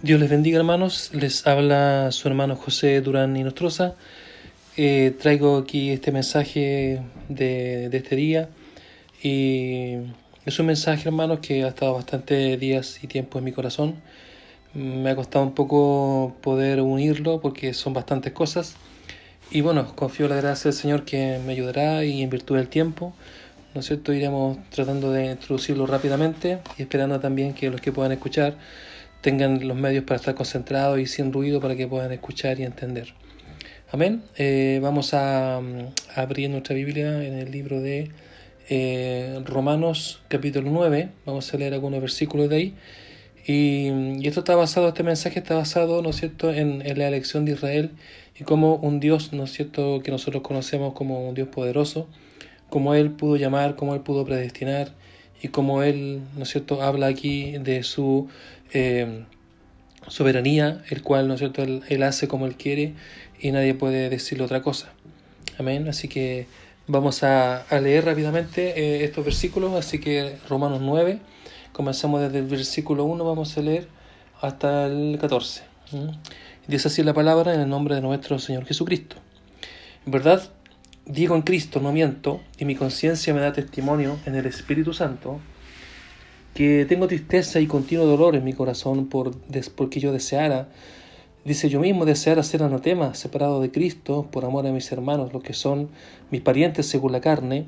Dios les bendiga, hermanos. Les habla su hermano José Durán Inostroza. Traigo aquí este mensaje de este día. Y es un mensaje, hermanos, que ha estado bastantes días y tiempo en mi corazón. Me ha costado un poco poder unirlo porque son bastantes cosas. Y bueno, confío en la gracia del Señor que me ayudará y en virtud del tiempo, ¿no es cierto?, iremos tratando de introducirlo rápidamente y esperando también que los que puedan escuchar tengan los medios para estar concentrados y sin ruido para que puedan escuchar y entender. Amén. Vamos a abrir nuestra Biblia en el libro de Romanos capítulo 9. Vamos a leer algunos versículos de ahí. Y esto está basado, este mensaje está basado, ¿no es cierto?, en la elección de Israel y cómo un Dios, ¿no es cierto?, que nosotros conocemos como un Dios poderoso, cómo Él pudo llamar, cómo Él pudo predestinar y cómo Él, ¿no es cierto?, habla aquí de su soberanía, el cual, ¿no es cierto?, él hace como Él quiere y nadie puede decirle otra cosa. Amén. Así que vamos a leer rápidamente estos versículos. Así que Romanos 9, comenzamos desde el versículo 1, vamos a leer hasta el 14. Dice así la palabra: en el nombre de nuestro Señor Jesucristo. En verdad, digo en Cristo, no miento, y mi conciencia me da testimonio en el Espíritu Santo, que tengo tristeza y continuo dolor en mi corazón porque yo deseara, dice yo mismo, deseara ser anatema, separado de Cristo, por amor a mis hermanos, los que son mis parientes según la carne,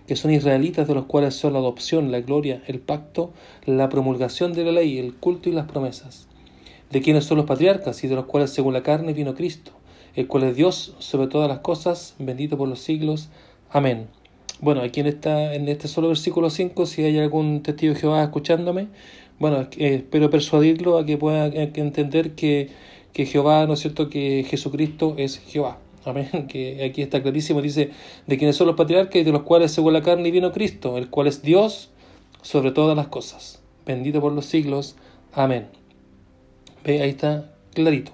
que son israelitas, de los cuales son la adopción, la gloria, el pacto, la promulgación de la ley, el culto y las promesas, de quienes son los patriarcas y de los cuales según la carne vino Cristo, el cual es Dios sobre todas las cosas, bendito por los siglos. Amén. Bueno, aquí en este solo versículo 5, si hay algún testigo de Jehová escuchándome, bueno, espero persuadirlo a que pueda entender que Jehová, ¿no es cierto?, que Jesucristo es Jehová. Amén. Que aquí está clarísimo, dice, de quienes son los patriarcas y de los cuales según la carne vino Cristo, el cual es Dios sobre todas las cosas, bendito por los siglos. Amén. Ve, ahí está clarito.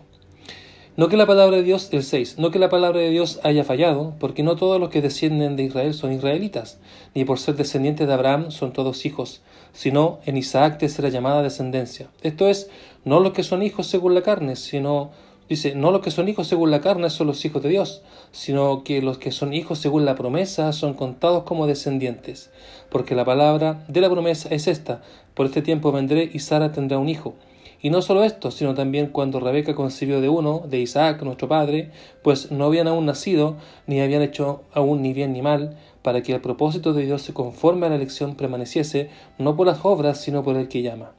No que la palabra de Dios, el 6, no que la palabra de Dios haya fallado, porque no todos los que descienden de Israel son israelitas, ni por ser descendientes de Abraham son todos hijos, sino en Isaac te será llamada descendencia. Esto es, no los que son hijos según la carne, sino, dice, no los que son hijos según la carne son los hijos de Dios, sino que los que son hijos según la promesa son contados como descendientes. Porque la palabra de la promesa es esta: por este tiempo vendré y Sara tendrá un hijo. Y no solo esto, sino también cuando Rebeca concibió de uno, de Isaac, nuestro padre, pues no habían aún nacido, ni habían hecho aún ni bien ni mal, para que el propósito de Dios se conforme a la elección permaneciese, no por las obras, sino por el que llama.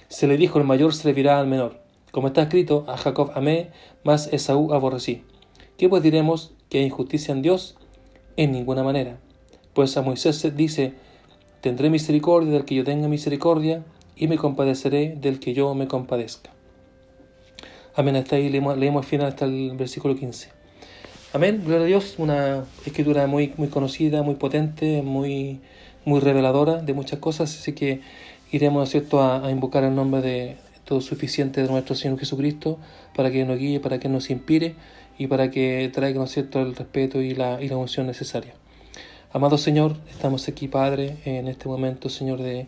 Se le dijo: el mayor servirá al menor. Como está escrito: a Jacob amé, mas Esaú aborrecí. ¿Qué pues diremos? ¿Que hay injusticia en Dios? En ninguna manera. Pues a Moisés se dice: tendré misericordia del que yo tenga misericordia, y me compadeceré del que yo me compadezca. Amén. Hasta ahí leemos al final hasta el versículo 15. Amén. Gloria a Dios. Una escritura muy conocida, muy potente, muy reveladora de muchas cosas. Así que iremos, ¿cierto?, a invocar el nombre de todo suficiente de nuestro Señor Jesucristo para que nos guíe, para que nos inspire y para que traiga, ¿no es cierto?, el respeto y la unción necesaria. Amado Señor, estamos aquí, Padre, en este momento, Señor, de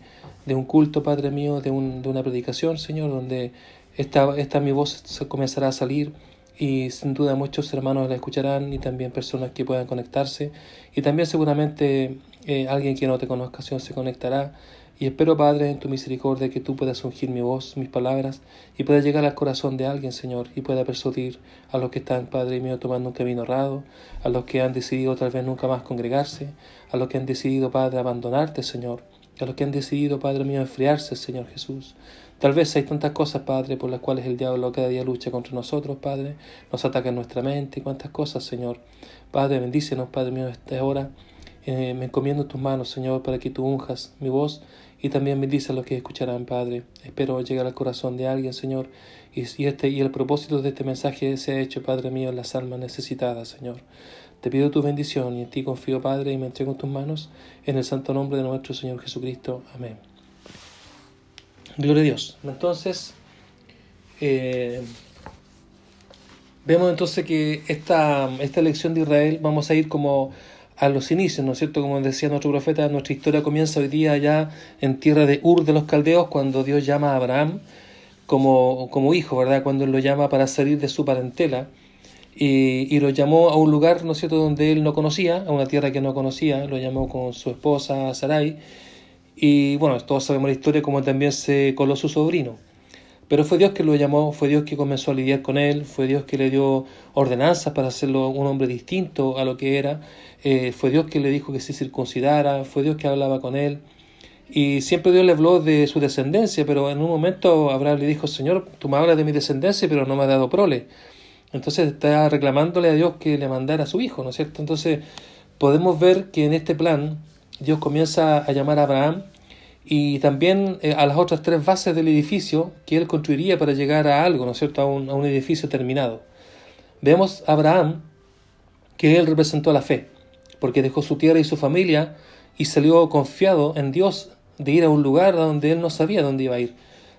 un culto, Padre mío, de una predicación, Señor, donde esta mi voz comenzará a salir y sin duda muchos hermanos la escucharán y también personas que puedan conectarse y también seguramente alguien que no te conozca, Señor, se conectará. Y espero, Padre, en tu misericordia que tú puedas ungir mi voz, mis palabras, y pueda llegar al corazón de alguien, Señor, y pueda persuadir a los que están, Padre mío, tomando un camino errado, a los que han decidido tal vez nunca más congregarse, a los que han decidido, Padre, abandonarte, Señor, a los que han decidido, Padre mío, enfriarse, Señor Jesús. Tal vez hay tantas cosas, Padre, por las cuales el diablo cada día lucha contra nosotros, Padre, nos ataca en nuestra mente y cuántas cosas, Señor. Padre, bendícenos, Padre mío, esta hora. Me encomiendo en tus manos, Señor, para que tú unjas mi voz y también bendice a los que escucharán, Padre. Espero llegar al corazón de alguien, Señor, y el propósito de este mensaje sea hecho, Padre mío, en las almas necesitadas, Señor. Te pido tu bendición y en ti confío, Padre, y me entrego en tus manos, en el santo nombre de nuestro Señor Jesucristo. Amén. Gloria a Dios. Entonces, vemos entonces que esta elección de Israel, vamos a ir como a los inicios, ¿no es cierto? Como decía nuestro profeta, nuestra historia comienza hoy día allá en tierra de Ur de los Caldeos, cuando Dios llama a Abraham como hijo, ¿verdad? Cuando él lo llama para salir de su parentela y lo llamó a un lugar, ¿no es cierto?, donde él no conocía, a una tierra que no conocía, lo llamó con su esposa Sarai, y bueno, todos sabemos la historia como también se coló su sobrino. Pero fue Dios que lo llamó, fue Dios que comenzó a lidiar con él, fue Dios que le dio ordenanzas para hacerlo un hombre distinto a lo que era, fue Dios que le dijo que se circuncidara, fue Dios que hablaba con él. Y siempre Dios le habló de su descendencia, pero en un momento Abraham le dijo: Señor, tú me hablas de mi descendencia, pero no me has dado prole. Entonces está reclamándole a Dios que le mandara a su hijo, ¿no es cierto? Entonces podemos ver que en este plan Dios comienza a llamar a Abraham y también a las otras tres bases del edificio que él construiría para llegar a algo, ¿no es cierto?, a un edificio terminado. Vemos a Abraham que él representó la fe, porque dejó su tierra y su familia y salió confiado en Dios de ir a un lugar donde él no sabía dónde iba a ir.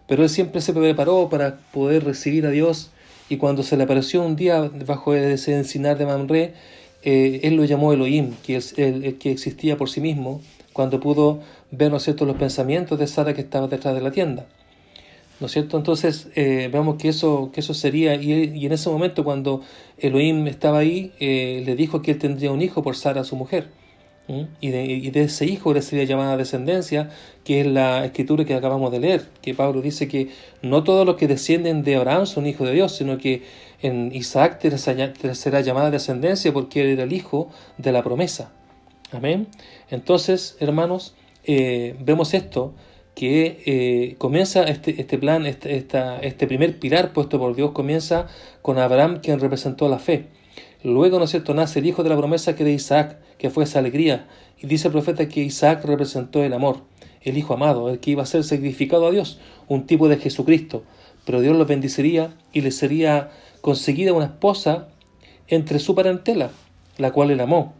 Pero él siempre se preparó para poder recibir a Dios, y cuando se le apareció un día bajo ese encinar de Mamre, él lo llamó Elohim, que es el que existía por sí mismo, cuando pudo ver, ¿no es cierto?, los pensamientos de Sara que estaba detrás de la tienda, ¿no es cierto? Entonces vemos que eso sería, y en ese momento cuando Elohim estaba ahí, le dijo que él tendría un hijo por Sara, su mujer. Y de ese hijo le sería llamada descendencia, que es la escritura que acabamos de leer, que Pablo dice que no todos los que descienden de Abraham son hijos de Dios, sino que en Isaac será llamada descendencia porque él era el hijo de la promesa. Amén. Entonces, hermanos, vemos esto, que comienza este plan, este primer pilar puesto por Dios, comienza con Abraham, quien representó la fe. Luego, ¿no es cierto?, nace el hijo de la promesa, que era Isaac, que fue esa alegría. Y dice el profeta que Isaac representó el amor, el hijo amado, el que iba a ser sacrificado a Dios, un tipo de Jesucristo. Pero Dios los bendeciría y le sería conseguida una esposa entre su parentela, la cual él amó,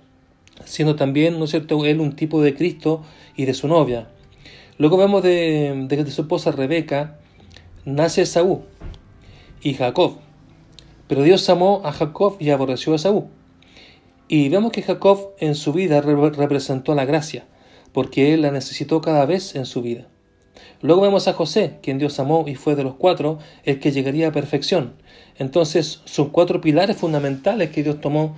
siendo también, ¿no es cierto?, él un tipo de Cristo y de su novia. Luego vemos de su esposa Rebeca, nace Esaú y Jacob. Pero Dios amó a Jacob y aborreció a Esaú. Y vemos que Jacob en su vida representó la gracia, porque él la necesitó cada vez en su vida. Luego vemos a José, quien Dios amó y fue de los cuatro el que llegaría a perfección. Entonces son cuatro pilares fundamentales que Dios tomó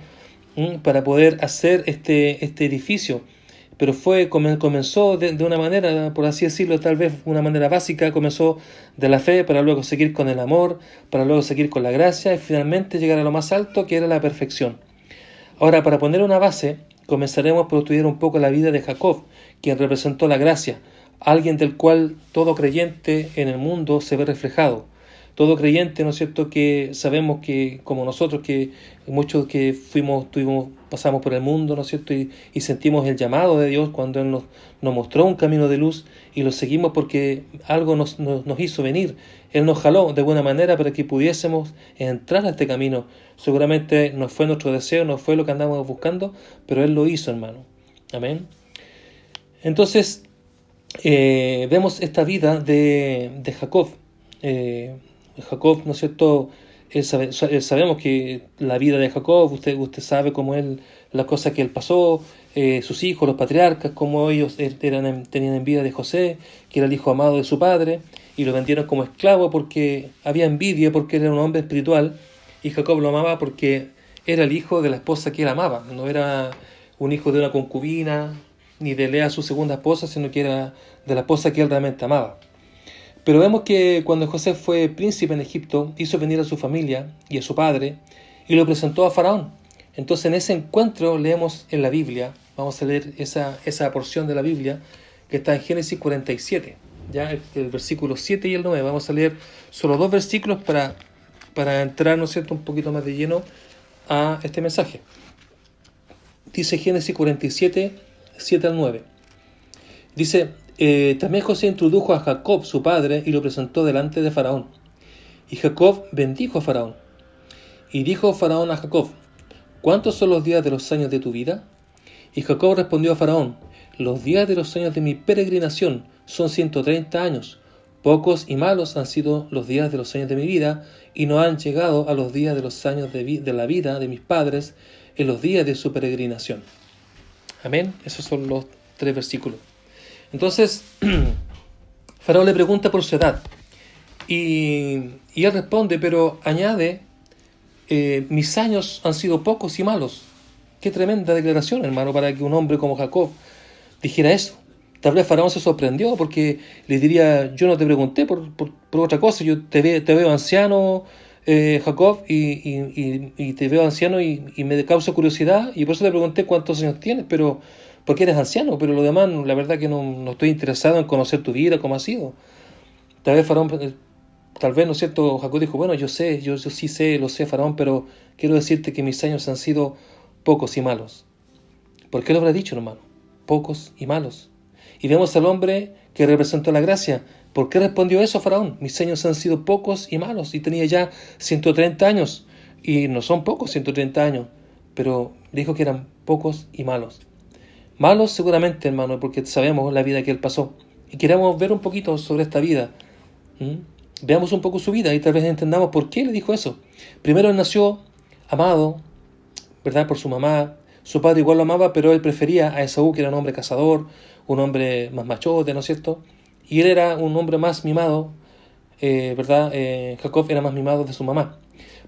para poder hacer este edificio. Pero comenzó de una manera, por así decirlo, tal vez una manera básica, comenzó de la fe, para luego seguir con el amor, para luego seguir con la gracia y finalmente llegar a lo más alto, que era la perfección. Ahora, para poner una base, comenzaremos por estudiar un poco la vida de Jacob, quien representó la gracia, alguien del cual todo creyente en el mundo se ve reflejado. Todo creyente, ¿no es cierto?, que sabemos que, como nosotros, que muchos que pasamos por el mundo, ¿no es cierto?, y sentimos el llamado de Dios cuando Él nos mostró un camino de luz y lo seguimos porque algo nos hizo venir. Él nos jaló de buena manera para que pudiésemos entrar a este camino. Seguramente no fue nuestro deseo, no fue lo que andábamos buscando, pero Él lo hizo, hermano. Amén. Entonces, vemos esta vida de Jacob. Jacob, ¿no es cierto?, sabemos que la vida de Jacob, usted sabe cómo él, las cosas que él pasó, sus hijos, los patriarcas, cómo ellos tenían envidia de José, que era el hijo amado de su padre, y lo vendieron como esclavo porque había envidia, porque él era un hombre espiritual, y Jacob lo amaba porque era el hijo de la esposa que él amaba, no era un hijo de una concubina, ni de Lea, su segunda esposa, sino que era de la esposa que él realmente amaba. Pero vemos que cuando José fue príncipe en Egipto, hizo venir a su familia y a su padre y lo presentó a Faraón. Entonces en ese encuentro leemos en la Biblia, vamos a leer esa porción de la Biblia que está en Génesis 47, ya el versículo 7 y el 9. Vamos a leer solo dos versículos para entrar, ¿no es cierto?, un poquito más de lleno a este mensaje. Dice Génesis 47, 7 al 9. Dice: también José introdujo a Jacob, su padre, y lo presentó delante de Faraón. Y Jacob bendijo a Faraón. Y dijo Faraón a Jacob: ¿cuántos son los días de los años de tu vida? Y Jacob respondió a Faraón: los días de los años de mi peregrinación son 130 años. Pocos y malos han sido los días de los años de mi vida, y no han llegado a los días de los años de la vida de mis padres en los días de su peregrinación. Amén. Esos son los tres versículos. Entonces, Faraón le pregunta por su edad. Y él responde, pero añade, mis años han sido pocos y malos. Qué tremenda declaración, hermano, para que un hombre como Jacob dijera eso. Tal vez Faraón se sorprendió porque le diría, yo no te pregunté por otra cosa, yo te veo anciano, Jacob, y te veo anciano y me causa curiosidad, y por eso te pregunté cuántos años tienes, pero porque eres anciano, pero lo demás, la verdad que no estoy interesado en conocer tu vida, cómo ha sido. Tal vez Faraón, tal vez, ¿no es cierto? Jacob dijo, bueno, yo sé, yo sí sé, lo sé, Faraón, pero quiero decirte que mis años han sido pocos y malos. ¿Por qué lo habrá dicho, hermano? Pocos y malos. Y vemos al hombre que representó la gracia. ¿Por qué respondió eso Faraón? Mis años han sido pocos y malos. Y tenía ya 130 años. Y no son pocos 130 años. Pero dijo que eran pocos y malos. Malos seguramente, hermano, porque sabemos la vida que él pasó. Y queremos ver un poquito sobre esta vida. Veamos un poco su vida y tal vez entendamos por qué le dijo eso. Primero él nació amado, ¿verdad? Por su mamá. Su padre igual lo amaba, pero él prefería a Esaú, que era un hombre cazador, un hombre más machote, ¿no es cierto? Y él era un hombre más mimado, ¿verdad? Jacob era más mimado de su mamá.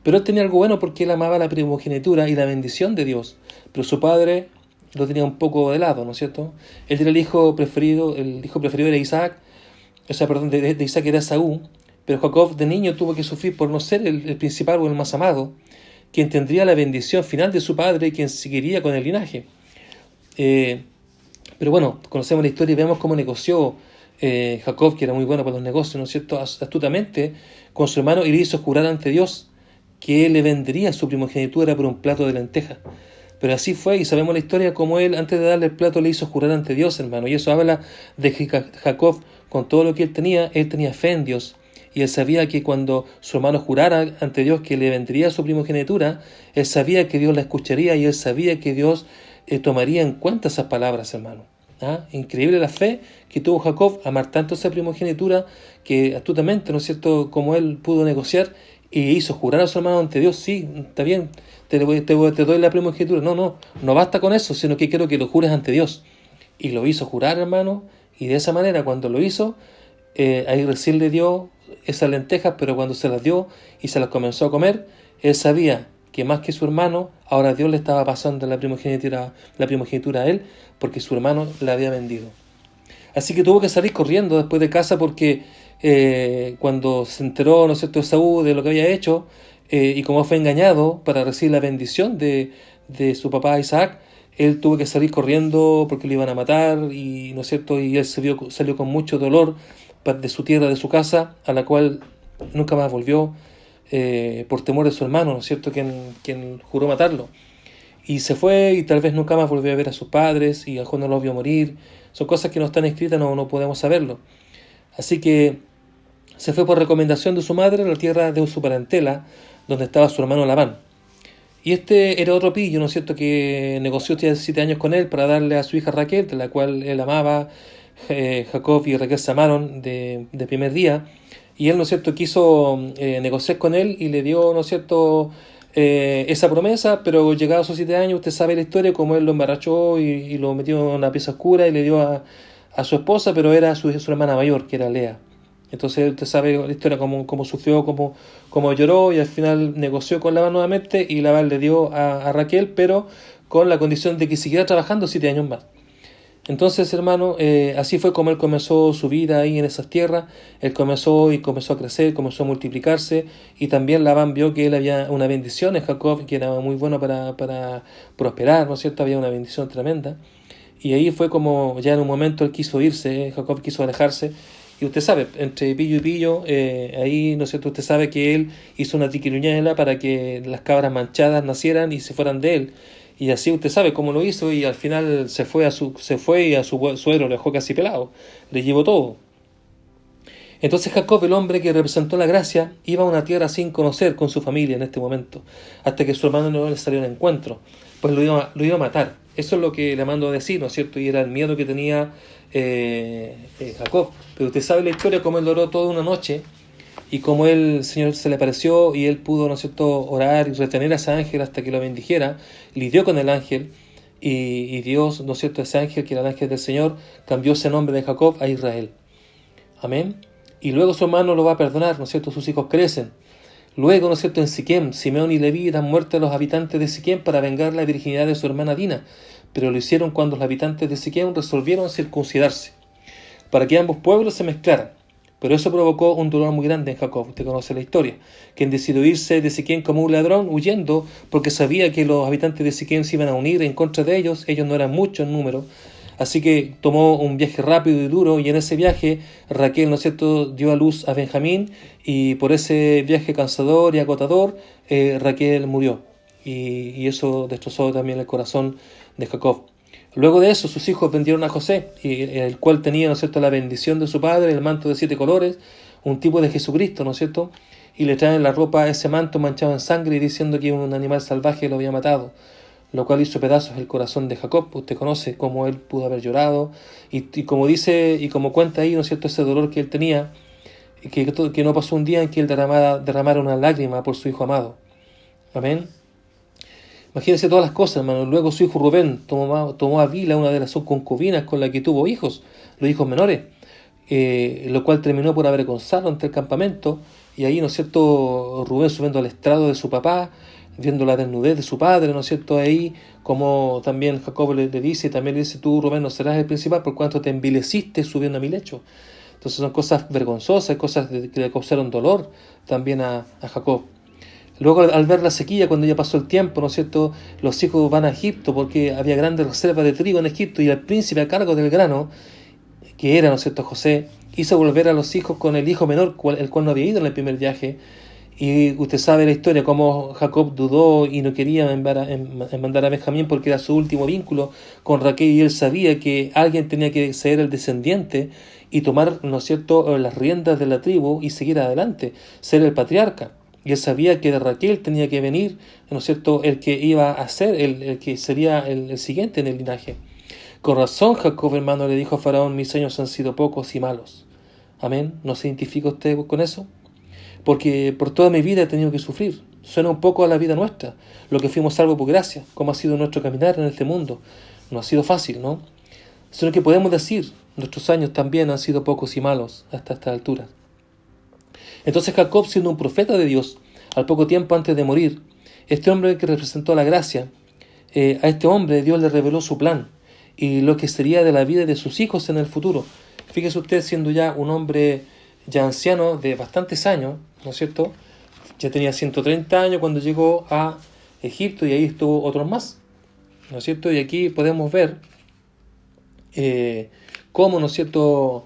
Pero él tenía algo bueno porque él amaba la primogenitura y la bendición de Dios. Pero su padre lo tenía un poco de lado, ¿no es cierto? Él era el hijo preferido era Isaac, o sea, perdón, de Isaac era Esaú, pero Jacob de niño tuvo que sufrir por no ser el principal o el más amado, quien tendría la bendición final de su padre y quien seguiría con el linaje. Pero bueno, conocemos la historia y vemos cómo negoció Jacob, que era muy bueno para los negocios, ¿no es cierto?, astutamente con su hermano, y le hizo jurar ante Dios que él le vendería su primogenitura por un plato de lentejas. Pero así fue, y sabemos la historia como él, antes de darle el plato, le hizo jurar ante Dios, hermano. Y eso habla de que Jacob, con todo lo que él tenía fe en Dios. Y él sabía que cuando su hermano jurara ante Dios que le vendería su primogenitura, él sabía que Dios la escucharía y él sabía que Dios tomaría en cuenta esas palabras, hermano. Increíble la fe que tuvo Jacob, amar tanto esa primogenitura, que astutamente, ¿no es cierto?, como él pudo negociar y hizo jurar a su hermano ante Dios. Sí, está bien, te doy la primogenitura. No basta con eso, sino que quiero que lo jures ante Dios. Y lo hizo jurar, hermano, y de esa manera, cuando lo hizo, ahí recién le dio esas lentejas, pero cuando se las dio y se las comenzó a comer, él sabía que más que su hermano, ahora Dios le estaba pasando la primogenitura a él, porque su hermano la había vendido. Así que tuvo que salir corriendo después de casa porque cuando se enteró, ¿no es cierto?, Esaú de lo que había hecho, y como fue engañado para recibir la bendición de su papá Isaac, él tuvo que salir corriendo porque lo iban a matar, y ¿no es cierto?, y él salió con mucho dolor de su tierra, de su casa, a la cual nunca más volvió, por temor de su hermano, ¿no es cierto?, quien juró matarlo. Y se fue y tal vez nunca más volvió a ver a sus padres, y a Juan no los vio morir. Son cosas que no están escritas, no podemos saberlo. Así que se fue por recomendación de su madre a la tierra de su parentela, donde estaba su hermano Labán. Y este era otro pillo, ¿no es cierto?, que negoció 7 años con él para darle a su hija Raquel, de la cual él amaba. Jacob y Raquel se amaron de primer día. Y él, ¿no es cierto?, quiso negociar con él y le dio, ¿no es cierto?, esa promesa, pero llegados a sus 7 años, usted sabe la historia, como él lo emborrachó y lo metió en una pieza oscura y le dio a su esposa, pero era su hermana mayor, que era Lea. Entonces usted sabe la historia, cómo sufrió, cómo lloró, y al final negoció con Labán nuevamente, y Labán le dio a Raquel, pero con la condición de que siguiera trabajando 7 años más. Entonces, hermano, así fue como él comenzó su vida ahí en esas tierras. Él comenzó a crecer, comenzó a multiplicarse, y también Labán vio que él había una bendición en Jacob, que era muy bueno para prosperar, ¿no es cierto? Había una bendición tremenda. Y ahí fue como ya en un momento él quiso irse, Jacob quiso alejarse, y usted sabe, entre pillo y pillo, ahí, ¿no es cierto?, usted sabe que él hizo una tiquiruñela para que las cabras manchadas nacieran y se fueran de él. Y así usted sabe cómo lo hizo, y al final se fue y a su suegro le dejó casi pelado, le llevó todo. Entonces Jacob, el hombre que representó la gracia, iba a una tierra sin conocer con su familia en este momento, hasta que su hermano no le salió al encuentro, pues lo iba a matar. Eso es lo que le mando a decir, ¿no es cierto? Y era el miedo que tenía Jacob. Pero usted sabe la historia, cómo él oró toda una noche, y como el Señor se le apareció y él pudo, ¿no es cierto?, orar y retener a ese ángel hasta que lo bendijera, lidió con el ángel, y Dios, ¿no es cierto?, ese ángel, que era el ángel del Señor, cambió ese nombre de Jacob a Israel. Amén. y luego su hermano lo va a perdonar, ¿no es cierto? Sus hijos crecen. Luego, ¿no es cierto?, en Siquem, Simeón y Leví dan muerte a los habitantes de Siquem para vengar la virginidad de su hermana Dina, pero lo hicieron cuando los habitantes de Siquem resolvieron circuncidarse, para que ambos pueblos se mezclaran. Pero eso provocó un dolor muy grande en Jacob. Usted conoce la historia, quien decidió irse de Siquem como un ladrón, huyendo, porque sabía que los habitantes de Siquem se iban a unir en contra de ellos no eran muchos en número. Así que tomó un viaje rápido y duro, y en ese viaje Raquel, ¿no es cierto?, dio a luz a Benjamín, y por ese viaje cansador y agotador, Raquel murió. Y eso destrozó también el corazón de Jacob. Luego de eso, sus hijos vendieron a José, el cual tenía, ¿no es cierto?, la bendición de su padre, el manto de 7 colores, un tipo de Jesucristo, ¿no es cierto?, y le traen la ropa, ese manto manchado en sangre, y diciendo que un animal salvaje lo había matado, lo cual hizo pedazos el corazón de Jacob. Usted conoce cómo él pudo haber llorado, y como dice, y como cuenta ahí, ¿no es cierto?, ese dolor que él tenía, que no pasó un día en que él derramara una lágrima por su hijo amado. Amén. Imagínense todas las cosas, hermano. Luego su hijo Rubén tomó a Bila, una de las concubinas con la que tuvo hijos, los hijos menores, lo cual terminó por avergonzarlo ante el campamento. Y ahí, ¿no es cierto?, Rubén subiendo al estrado de su papá, viendo la desnudez de su padre, ¿no es cierto?, ahí como también Jacob le dice, también le dice, tú, Rubén, no serás el principal por cuanto te envileciste subiendo a mi lecho. Entonces son cosas vergonzosas, cosas que le causaron dolor también a Jacob. Luego, al ver la sequía, cuando ya pasó el tiempo, ¿no es cierto?, los hijos van a Egipto porque había grandes reservas de trigo en Egipto, y el príncipe a cargo del grano, que era, ¿no es cierto?, José, hizo volver a los hijos con el hijo menor, el cual no había ido en el primer viaje. Y usted sabe la historia, cómo Jacob dudó y no quería mandar a Benjamín porque era su último vínculo con Raquel, y él sabía que alguien tenía que ser el descendiente y tomar, ¿no es cierto?, las riendas de la tribu y seguir adelante, ser el patriarca. Y él sabía que de Raquel tenía que venir, ¿no es cierto?, el que iba a ser, el que sería el siguiente en el linaje. Con razón, Jacob, hermano, le dijo a Faraón, mis años han sido pocos y malos. Amén. ¿No se identifica usted con eso? Porque por toda mi vida he tenido que sufrir. Suena un poco a la vida nuestra, lo que fuimos salvos por gracia, como ha sido nuestro caminar en este mundo. No ha sido fácil, ¿no? Sino que podemos decir, nuestros años también han sido pocos y malos hasta esta altura. Entonces Jacob, siendo un profeta de Dios, al poco tiempo antes de morir, este hombre que representó la gracia, a este hombre Dios le reveló su plan y lo que sería de la vida de sus hijos en el futuro. Fíjese usted, siendo ya un hombre ya anciano de bastantes años, ¿no es cierto?, ya tenía 130 años cuando llegó a Egipto, y ahí estuvo otros más, ¿no es cierto? Y aquí podemos ver cómo, ¿no es cierto?,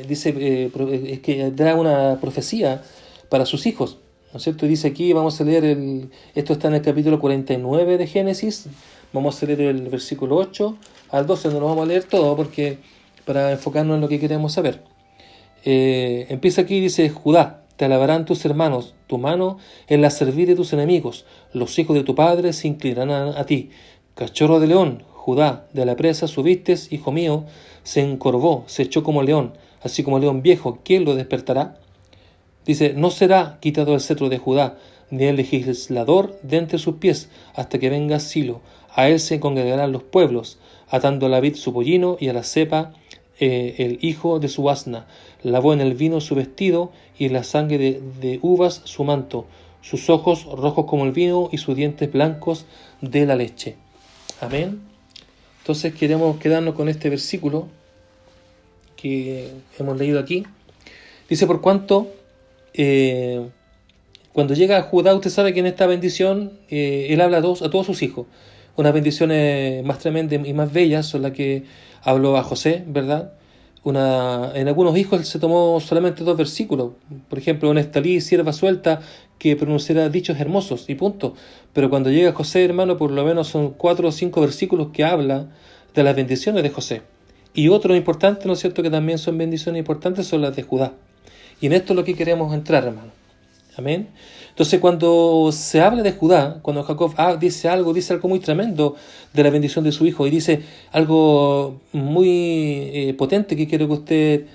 dice, es que da una profecía para sus hijos, ¿no es cierto? Y dice aquí, vamos a leer, esto está en el capítulo 49 de Génesis, vamos a leer el versículo 8 al 12, no lo vamos a leer todo porque para enfocarnos en lo que queremos saber. Empieza aquí, dice, Judá, te alabarán tus hermanos, tu mano en la servir de tus enemigos, los hijos de tu padre se inclinarán a ti. Cachorro de león, Judá, de la presa subiste, hijo mío, se encorvó, se echó como león, así como león viejo, ¿quién lo despertará? Dice, no será quitado el cetro de Judá, ni el legislador de entre sus pies, hasta que venga Silo. A él se congregarán los pueblos, atando a la vid su pollino y a la cepa el hijo de su asna. Lavó en el vino su vestido y en la sangre de uvas su manto, sus ojos rojos como el vino y sus dientes blancos de la leche. Amén. Entonces queremos quedarnos con este versículo que hemos leído aquí. Dice, por cuanto cuando llega a Judá, usted sabe que en esta bendición él habla a todos sus hijos. Unas bendiciones más tremendas y más bellas son las que habló a José, ¿verdad? En algunos hijos él se tomó solamente 2 versículos. Por ejemplo, una Estalí, sierva suelta, que pronunciará dichos hermosos y punto. Pero cuando llega José, hermano, por lo menos son 4 o 5 versículos que habla de las bendiciones de José. Y otro importante, ¿no es cierto?, que también son bendiciones importantes, son las de Judá. Y en esto es lo que queremos entrar, hermano. Amén. Entonces, cuando se habla de Judá, cuando Jacob dice algo muy tremendo de la bendición de su hijo, y dice algo muy potente que quiero que usted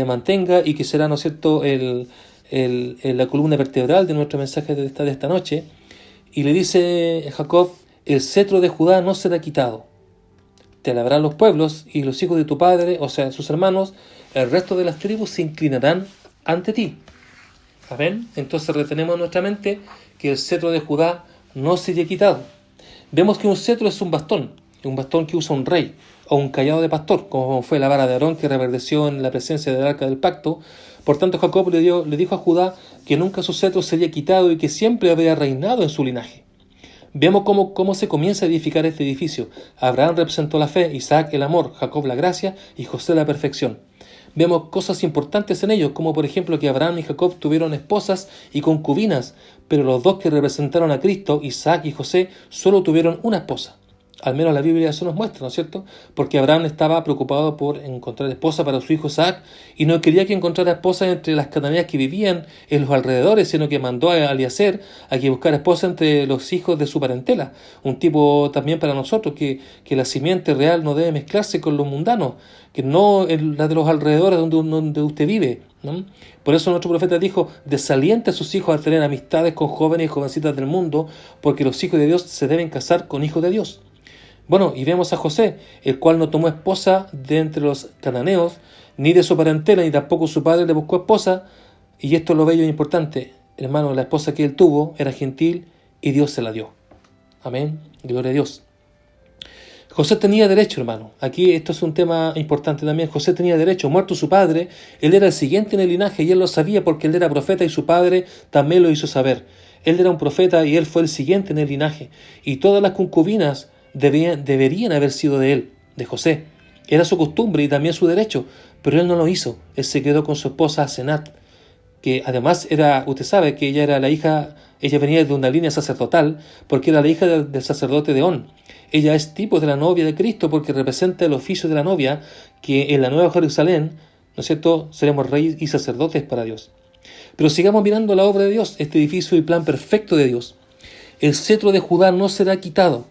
mantenga, y que será, ¿no es cierto?, la columna vertebral de nuestro mensaje de esta noche. Y le dice Jacob, el cetro de Judá no será quitado. te alabarán los pueblos, y los hijos de tu padre, o sea, sus hermanos, el resto de las tribus se inclinarán ante ti. Amén. Entonces retenemos en nuestra mente que el cetro de Judá no sería quitado. Vemos que un cetro es un bastón que usa un rey, o un cayado de pastor, como fue la vara de Aarón que reverdeció en la presencia del arca del pacto. Por tanto, Jacob le dijo a Judá que nunca su cetro sería quitado y que siempre habría reinado en su linaje. Vemos cómo se comienza a edificar este edificio. Abraham representó la fe, Isaac el amor, Jacob la gracia y José la perfección. Vemos cosas importantes en ellos, como por ejemplo que Abraham y Jacob tuvieron esposas y concubinas, pero los dos que representaron a Cristo, Isaac y José, solo tuvieron una esposa. Al menos la Biblia eso nos muestra, ¿no es cierto? Porque Abraham estaba preocupado por encontrar esposa para su hijo Isaac y no quería que encontrara esposa entre las cananeas que vivían en los alrededores, sino que mandó a Eliezer a que buscara esposa entre los hijos de su parentela. Un tipo también para nosotros, que la simiente real no debe mezclarse con los mundanos, que no la de los alrededores donde usted vive, ¿no? Por eso nuestro profeta dijo: desaliente a sus hijos a tener amistades con jóvenes y jovencitas del mundo, porque los hijos de Dios se deben casar con hijos de Dios. Bueno, y vemos a José, el cual no tomó esposa de entre los cananeos, ni de su parentela, ni tampoco su padre le buscó esposa. Y esto es lo bello e importante, hermano: la esposa que él tuvo era gentil y Dios se la dio. Amén, gloria a Dios. José tenía derecho, hermano. Aquí esto es un tema importante también. José tenía derecho. Muerto su padre, él era el siguiente en el linaje, y él lo sabía porque él era profeta y su padre también lo hizo saber. Él era un profeta y él fue el siguiente en el linaje. Y todas las concubinas deberían haber sido de él, de José. Era su costumbre y también su derecho, pero él no lo hizo. Él se quedó con su esposa Asenat, que además usted sabe que ella era la hija, ella venía de una línea sacerdotal, porque era la hija del sacerdote de On. Ella es tipo de la novia de Cristo, porque representa el oficio de la novia, que en la Nueva Jerusalén, ¿no es cierto?, seremos reyes y sacerdotes para Dios. Pero sigamos mirando la obra de Dios, este edificio y plan perfecto de Dios. El cetro de Judá no será quitado.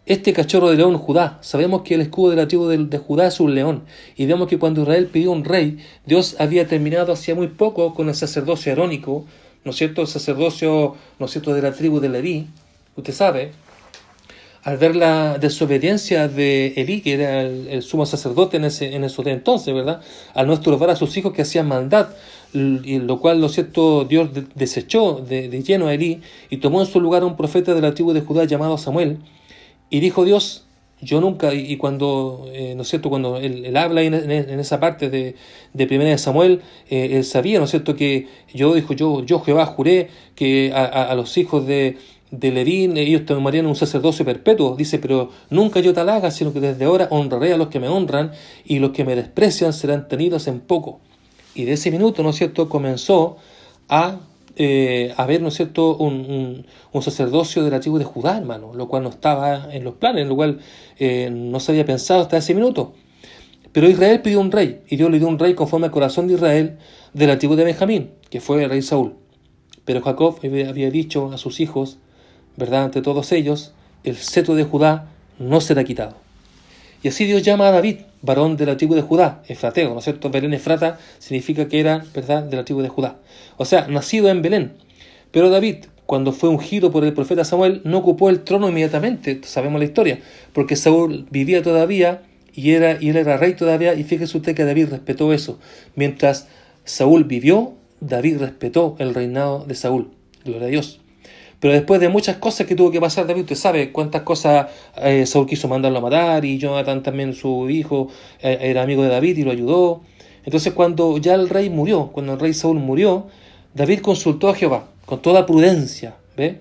Este cachorro de león, Judá, sabemos que el escudo de la tribu de Judá es un león, y vemos que cuando Israel pidió un rey, Dios había terminado hacía muy poco con el sacerdocio arónico, ¿no es cierto?, el sacerdocio, ¿no es cierto?, de la tribu de Leví. Usted sabe, al ver la desobediencia de Elí, que era el sumo sacerdote en ese entonces, ¿verdad?, al no estorbar a sus hijos que hacían maldad, y lo cual, ¿no es cierto?, Dios desechó de lleno a Elí y tomó en su lugar a un profeta de la tribu de Judá llamado Samuel. Y dijo Dios: yo nunca, y cuando, ¿no es cierto?, cuando él habla en esa parte de 1 Samuel, él sabía, ¿no es cierto?, que yo Jehová juré que a los hijos de Leví, ellos tomarían un sacerdocio perpetuo. Dice: pero nunca yo tal haga, sino que desde ahora honraré a los que me honran, y los que me desprecian serán tenidos en poco. Y de ese minuto, ¿no es cierto?, comenzó a haber, ¿no es cierto?, un sacerdocio de la tribu de Judá, hermano, lo cual no estaba en los planes, lo cual no se había pensado hasta ese minuto. Pero Israel pidió un rey, y Dios le dio un rey conforme al corazón de Israel, de la tribu de Benjamín, que fue el rey Saúl. Pero Jacob había dicho a sus hijos, ¿verdad?, ante todos ellos: el cetro de Judá no será quitado. Y así Dios llama a David, varón de la tribu de Judá, efrateo, ¿no es cierto? Belén Efrata significa que era, ¿verdad?, de la tribu de Judá. O sea, nacido en Belén. Pero David, cuando fue ungido por el profeta Samuel, no ocupó el trono inmediatamente, sabemos la historia, porque Saúl vivía todavía y él era rey todavía, y fíjese usted que David respetó eso. Mientras Saúl vivió, David respetó el reinado de Saúl. Gloria a Dios. Pero después de muchas cosas que tuvo que pasar David, usted sabe cuántas cosas Saúl quiso mandarlo a matar, y Jonatán también, su hijo, era amigo de David y lo ayudó. Entonces cuando ya el rey murió, cuando el rey Saúl murió, David consultó a Jehová con toda prudencia. ¿Ve?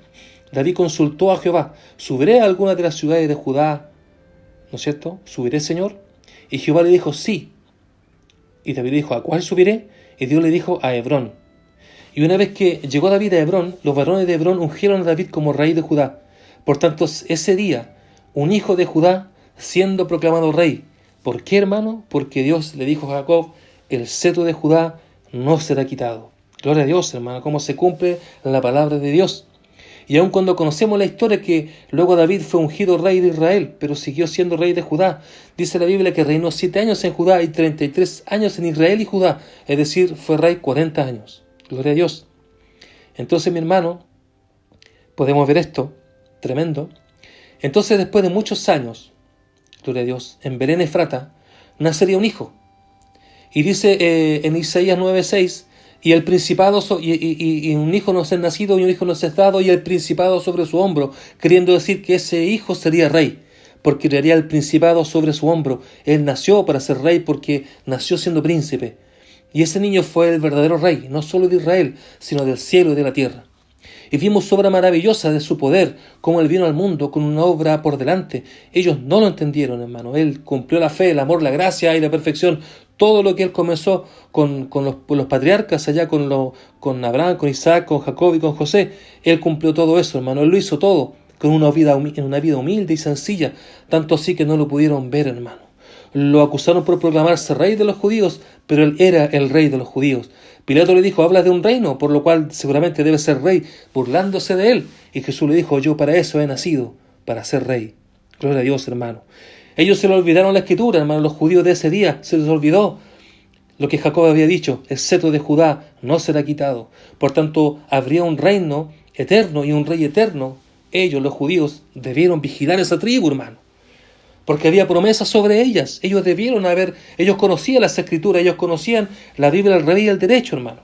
David consultó a Jehová: ¿subiré a alguna de las ciudades de Judá? ¿No es cierto? ¿Subiré, Señor? Y Jehová le dijo: sí. Y David dijo: ¿a cuál subiré? Y Dios le dijo: a Hebrón. Y una vez que llegó David a Hebrón, los varones de Hebrón ungieron a David como rey de Judá. Por tanto, ese día, un hijo de Judá siendo proclamado rey. ¿Por qué, hermano? Porque Dios le dijo a Jacob: el cetro de Judá no será quitado. Gloria a Dios, hermano, cómo se cumple la palabra de Dios. Y aun cuando conocemos la historia que luego David fue ungido rey de Israel, pero siguió siendo rey de Judá, dice la Biblia que reinó 7 años en Judá y 33 años en Israel y Judá, es decir, fue rey 40 años. Gloria a Dios. Entonces, mi hermano, podemos ver esto, tremendo. Entonces, después de muchos años, gloria a Dios, en Belén Efrata, nacería un hijo. Y dice en Isaías 9:6, y el principado y un hijo nos es nacido y un hijo nos es dado y el principado sobre su hombro, queriendo decir que ese hijo sería rey, porque crearía el principado sobre su hombro. Él nació para ser rey porque nació siendo príncipe. Y ese niño fue el verdadero rey, no solo de Israel, sino del cielo y de la tierra. Y vimos obra maravillosa de su poder, como Él vino al mundo con una obra por delante. Ellos no lo entendieron, hermano. Él cumplió la fe, el amor, la gracia y la perfección. Todo lo que Él comenzó con los patriarcas allá, con Abraham, con Isaac, con Jacob y con José. Él cumplió todo eso, hermano. Él lo hizo todo con una vida humilde y sencilla. Tanto así que no lo pudieron ver, hermano. Lo acusaron por proclamarse rey de los judíos, pero Él era el rey de los judíos. Pilato le dijo, hablas de un reino, por lo cual seguramente debe ser rey, burlándose de Él. Y Jesús le dijo, yo para eso he nacido, para ser rey. Gloria a Dios, hermano. Ellos se le olvidaron la escritura, hermano, los judíos de ese día, se les olvidó lo que Jacob había dicho, el cetro de Judá no será quitado. Por tanto, habría un reino eterno y un rey eterno. Ellos, los judíos, debieron vigilar esa tribu, hermano, porque había promesas sobre ellas. Ellos conocían las escrituras, ellos conocían la Biblia al revés y al derecho, hermano.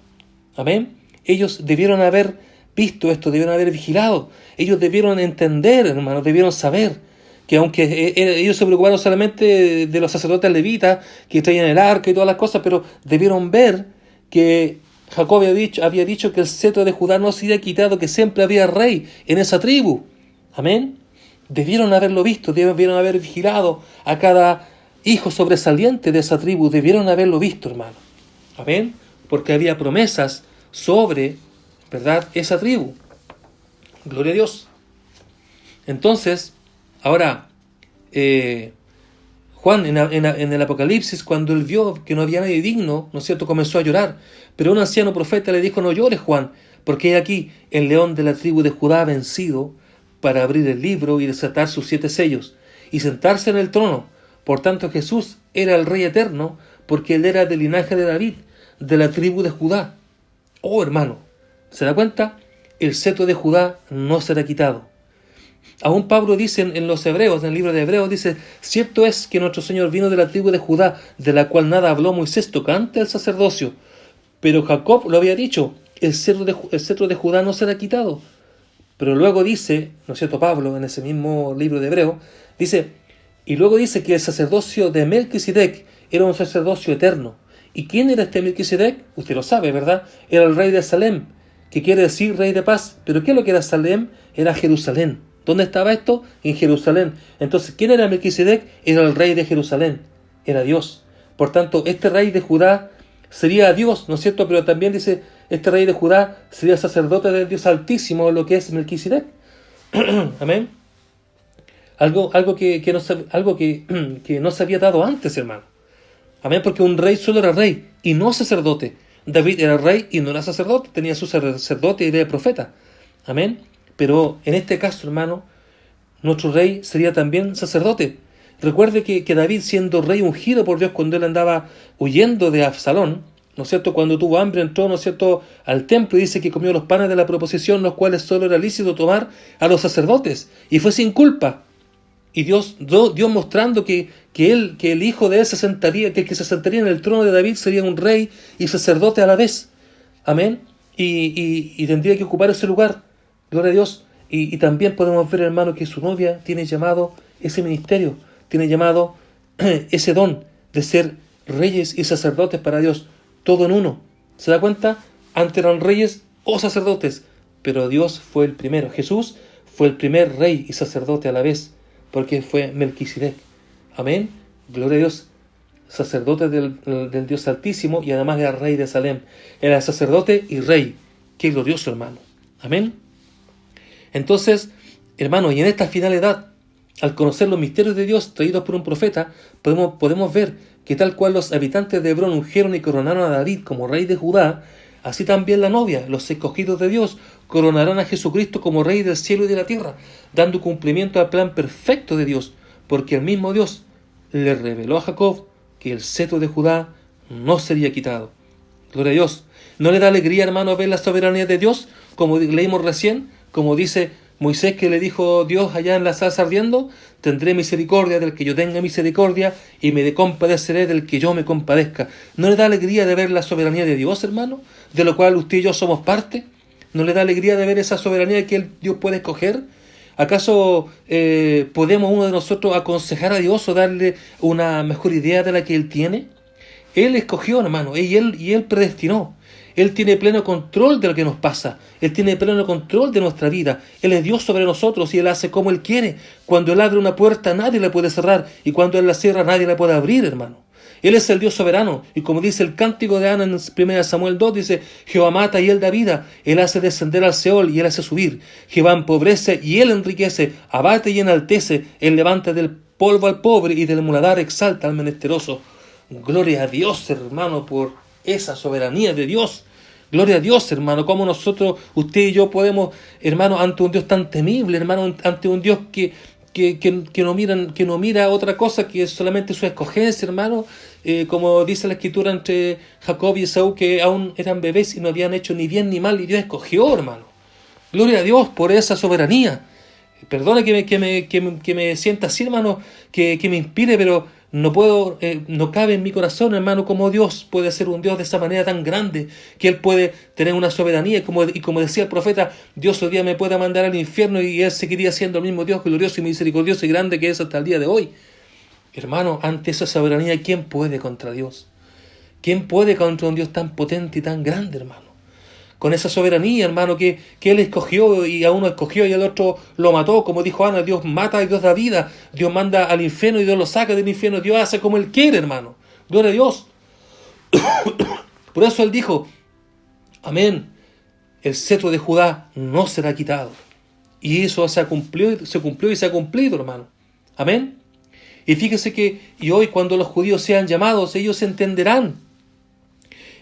Amén. Ellos debieron haber visto esto, debieron haber vigilado. Ellos debieron entender, hermano, debieron saber que aunque ellos se preocuparon solamente de los sacerdotes levitas que traían el arca y todas las cosas, pero debieron ver que Jacob había dicho que el cetro de Judá no sería quitado, que siempre había rey en esa tribu. Amén. Debieron haberlo visto, debieron haber vigilado a cada hijo sobresaliente de esa tribu, debieron haberlo visto, hermano. Amén. Porque había promesas sobre, ¿verdad?, esa tribu. Gloria a Dios. Entonces, ahora, Juan en el Apocalipsis, cuando él vio que no había nadie digno, ¿no es cierto?, comenzó a llorar. Pero un anciano profeta le dijo, no llores, Juan, porque he aquí el león de la tribu de Judá ha vencido para abrir el libro y desatar sus 7 sellos, y sentarse en el trono. Por tanto, Jesús era el Rey eterno, porque él era del linaje de David, de la tribu de Judá. Oh, hermano, ¿se da cuenta? El cetro de Judá no será quitado. Aún Pablo dice en los Hebreos, en el libro de Hebreos, dice, cierto es que nuestro Señor vino de la tribu de Judá, de la cual nada habló Moisés tocante al sacerdocio. Pero Jacob lo había dicho, el cetro de Judá no será quitado. Pero luego dice, ¿no es cierto?, Pablo, en ese mismo libro de Hebreo, y luego dice que el sacerdocio de Melquisedec era un sacerdocio eterno. ¿Y quién era este Melquisedec? Usted lo sabe, ¿verdad? Era el rey de Salem, que quiere decir rey de paz. ¿Pero qué es lo que era Salem? Era Jerusalén. ¿Dónde estaba esto? En Jerusalén. Entonces, ¿quién era Melquisedec? Era el rey de Jerusalén. Era Dios. Por tanto, este rey de Judá sería Dios, ¿no es cierto? Pero también dice, este rey de Judá sería sacerdote del Dios Altísimo, lo que es Melquisedec. Amén. Algo que no se había dado antes, hermano. Amén, porque un rey solo era rey y no sacerdote. David era rey y no era sacerdote, tenía su sacerdote y era profeta. Amén. Pero en este caso, hermano, nuestro rey sería también sacerdote. Recuerde que David, siendo rey ungido por Dios cuando él andaba huyendo de Absalón, ¿no es cierto?, cuando tuvo hambre entró, ¿no es cierto?, al templo y dice que comió los panes de la proposición, los cuales solo era lícito tomar a los sacerdotes, y fue sin culpa. Y Dios mostrando que el hijo de él se sentaría, que el que se sentaría en el trono de David sería un rey y sacerdote a la vez. Amén. Y tendría que ocupar ese lugar. Gloria a Dios. Y también podemos ver, hermano, que su novia tiene llamado ese ministerio, tiene llamado ese don de ser reyes y sacerdotes para Dios, todo en uno. ¿Se da cuenta? Antes eran reyes o sacerdotes, pero Dios fue el primero. Jesús fue el primer rey y sacerdote a la vez, porque fue Melquisedec. Amén. Gloria a Dios. Sacerdote del Dios Altísimo y además era rey de Salem. Era sacerdote y rey. Qué glorioso, hermano. Amén. Entonces, hermano, y en esta final edad, al conocer los misterios de Dios traídos por un profeta, podemos ver que tal cual los habitantes de Hebrón ungieron y coronaron a David como rey de Judá, así también la novia, los escogidos de Dios, coronarán a Jesucristo como rey del cielo y de la tierra, dando cumplimiento al plan perfecto de Dios, porque el mismo Dios le reveló a Jacob que el cetro de Judá no sería quitado. Gloria a Dios. ¿No le da alegría, hermano, ver la soberanía de Dios, como leímos recién? Como dice, Moisés, que le dijo Dios allá en la zarza ardiendo: tendré misericordia del que yo tenga misericordia y me compadeceré del que yo me compadezca. ¿No le da alegría de ver la soberanía de Dios, hermano? De lo cual usted y yo somos parte. ¿No le da alegría de ver esa soberanía que Dios puede escoger? ¿Acaso podemos uno de nosotros aconsejar a Dios o darle una mejor idea de la que Él tiene? Él escogió, hermano, y Él predestinó. Él tiene pleno control de lo que nos pasa. Él tiene pleno control de nuestra vida. Él es Dios sobre nosotros y Él hace como Él quiere. Cuando Él abre una puerta, nadie la puede cerrar. Y cuando Él la cierra, nadie la puede abrir, hermano. Él es el Dios soberano. Y como dice el cántico de Ana en 1 Samuel 2, dice: Jehová mata y Él da vida. Él hace descender al Seol y Él hace subir. Jehová empobrece y Él enriquece. Abate y enaltece. Él levanta del polvo al pobre y del muladar exalta al menesteroso. Gloria a Dios, hermano, por esa soberanía de Dios. Gloria a Dios, hermano, como nosotros, usted y yo podemos, hermano, ante un Dios tan temible, hermano, ante un Dios que no mira otra cosa que solamente su escogencia, hermano, como dice la Escritura entre Jacob y Esaú, que aún eran bebés y no habían hecho ni bien ni mal, y Dios escogió, hermano. Gloria a Dios por esa soberanía. Perdone que me sienta así, hermano, que me inspire, pero no puedo, no cabe en mi corazón, hermano, cómo Dios puede ser un Dios de esa manera tan grande, que Él puede tener una soberanía, y como decía el profeta, Dios hoy día me puede mandar al infierno y Él seguiría siendo el mismo Dios glorioso y misericordioso y grande que es hasta el día de hoy. Hermano, ante esa soberanía, ¿quién puede contra Dios? ¿Quién puede contra un Dios tan potente y tan grande, hermano? Con esa soberanía, hermano, que Él escogió y a uno escogió y al otro lo mató. Como dijo Ana, Dios mata y Dios da vida. Dios manda al infierno y Dios lo saca del infierno. Dios hace como Él quiere, hermano. Gloria a Dios. Por eso Él dijo: amén, el cetro de Judá no será quitado. Y eso se cumplió y se ha cumplido, hermano. Amén. Y fíjese y hoy cuando los judíos sean llamados, ellos entenderán.